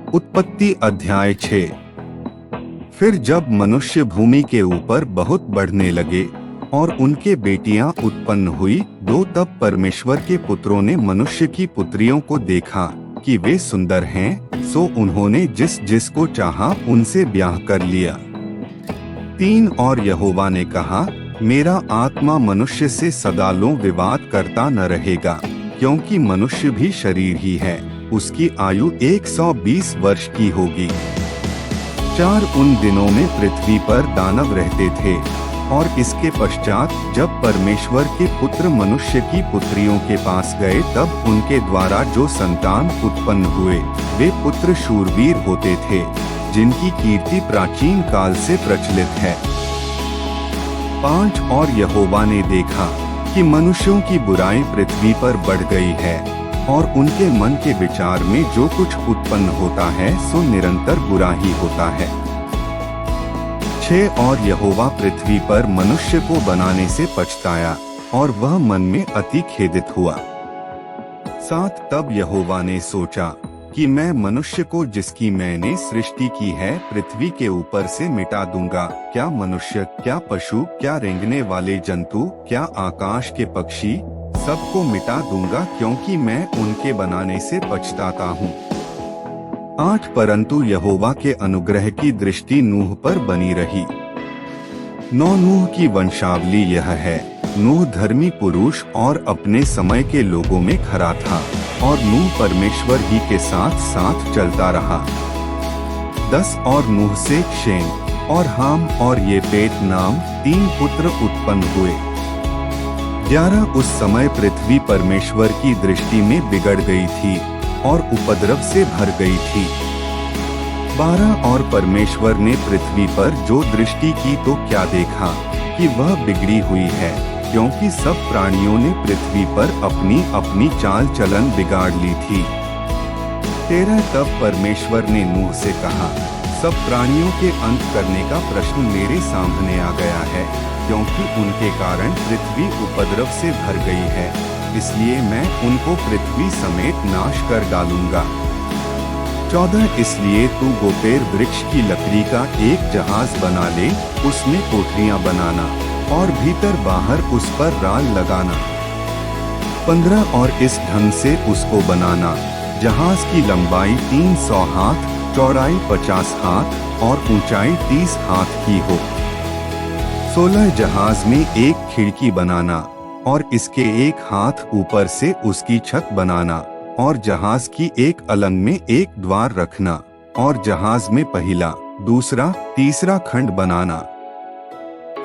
उत्पत्ति अध्याय 6। फिर जब मनुष्य भूमि के ऊपर बहुत बढ़ने लगे और उनके बेटियां उत्पन्न हुई, तब परमेश्वर के पुत्रों ने मनुष्य की पुत्रियों को देखा कि वे सुंदर हैं, सो उन्होंने जिस जिसको चाहा उनसे ब्याह कर लिया। 3 और यहोवा ने कहा, मेरा आत्मा मनुष्य से सदालों विवाद करता न रहेगा, क्योंकि मनुष्य भी शरीर ही है, उसकी आयु 120 वर्ष की होगी। 4 उन दिनों में पृथ्वी पर दानव रहते थे, और इसके पश्चात जब परमेश्वर के पुत्र मनुष्य की पुत्रियों के पास गए, तब उनके द्वारा जो संतान उत्पन्न हुए वे पुत्र शूरवीर होते थे, जिनकी कीर्ति प्राचीन काल से प्रचलित है। 5 और यहोवा ने देखा कि मनुष्यों की बुराई पृथ्वी पर बढ़ गई है, और उनके मन के विचार में जो कुछ उत्पन्न होता है सो निरंतर बुरा ही होता है। 6 और यहोवा पृथ्वी पर मनुष्य को बनाने से पछताया, और वह मन में अति खेदित हुआ। 7 तब यहोवा ने सोचा कि मैं मनुष्य को जिसकी मैंने सृष्टि की है पृथ्वी के ऊपर से मिटा दूंगा, क्या मनुष्य, क्या पशु, क्या रेंगने वाले जंतु, क्या आकाश के पक्षी, सबको मिटा दूंगा, क्योंकि मैं उनके बनाने से पछताता हूँ। 8 परंतु यहोवा के अनुग्रह की दृष्टि नूह पर बनी रही। 9 नूह की वंशावली यह है। नूह धर्मी पुरुष और अपने समय के लोगों में खरा था, और नूह परमेश्वर ही के साथ साथ चलता रहा। 10 और नूह से शेम और हाम और येपेत नाम 3 पुत्र उत्पन्न हुए। 11 उस समय पृथ्वी परमेश्वर की दृष्टि में बिगड़ गई थी और उपद्रव से भर गई थी। 12 और परमेश्वर ने पृथ्वी पर जो दृष्टि की तो क्या देखा कि वह बिगड़ी हुई है, क्योंकि सब प्राणियों ने पृथ्वी पर अपनी अपनी चाल चलन बिगाड़ ली थी। 13 तब परमेश्वर ने नूह से कहा, सब प्राणियों के अंत करने का प्रश्न मेरे सामने आ गया है, क्योंकि उनके कारण पृथ्वी उपद्रव से भर गई है, इसलिए मैं उनको पृथ्वी समेत नाश कर डालूंगा। 14 इसलिए तू गोपेर वृक्ष की लकड़ी का एक जहाज बना ले, उसमें कोठरियां बनाना और भीतर बाहर उस पर राल लगाना। 15 और इस ढंग से उसको बनाना, जहाज की लंबाई 300 हाथ, चौड़ाई 50 हाथ और ऊंचाई 30 हाथ की हो। 16 जहाज में एक खिड़की बनाना, और इसके एक हाथ ऊपर से उसकी छत बनाना, और जहाज की एक अलंग में एक द्वार रखना, और जहाज में पहला, दूसरा, तीसरा खंड बनाना।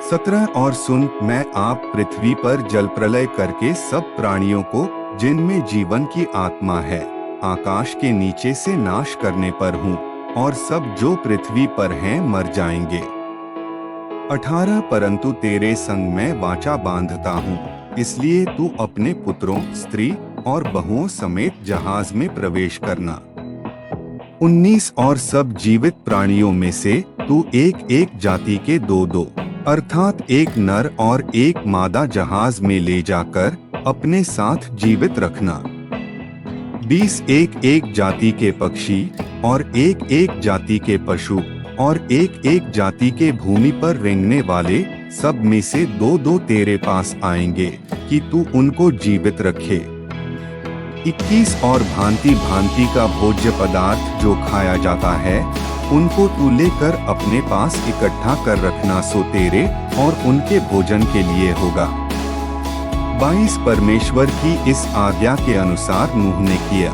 17 और सुन, मैं आप पृथ्वी पर जल प्रलय करके सब प्राणियों को जिनमें जीवन की आत्मा है आकाश के नीचे से नाश करने पर हूँ, और सब जो पृथ्वी पर हैं मर जाएंगे। 18 परंतु तेरे संग मैं वाचा बांधता हूँ, इसलिए तू अपने पुत्रों, स्त्री और बहुओं समेत जहाज में प्रवेश करना। 19 और सब जीवित प्राणियों में से तू एक एक जाति के 2-2 अर्थात एक नर और एक मादा जहाज में ले जाकर अपने साथ जीवित रखना। 20 एक एक जाति के पक्षी और एक एक जाति के पशु और एक एक जाति के भूमि पर रेंगने वाले, सब में से 2-2 तेरे पास आएंगे कि तू उनको जीवित रखे। 21 और भांति भांति का भोज्य पदार्थ जो खाया जाता है, उनको तू लेकर अपने पास इकट्ठा कर रखना, सो तेरे और उनके भोजन के लिए होगा। 22 परमेश्वर की इस आज्ञा के अनुसार नूह ने किया।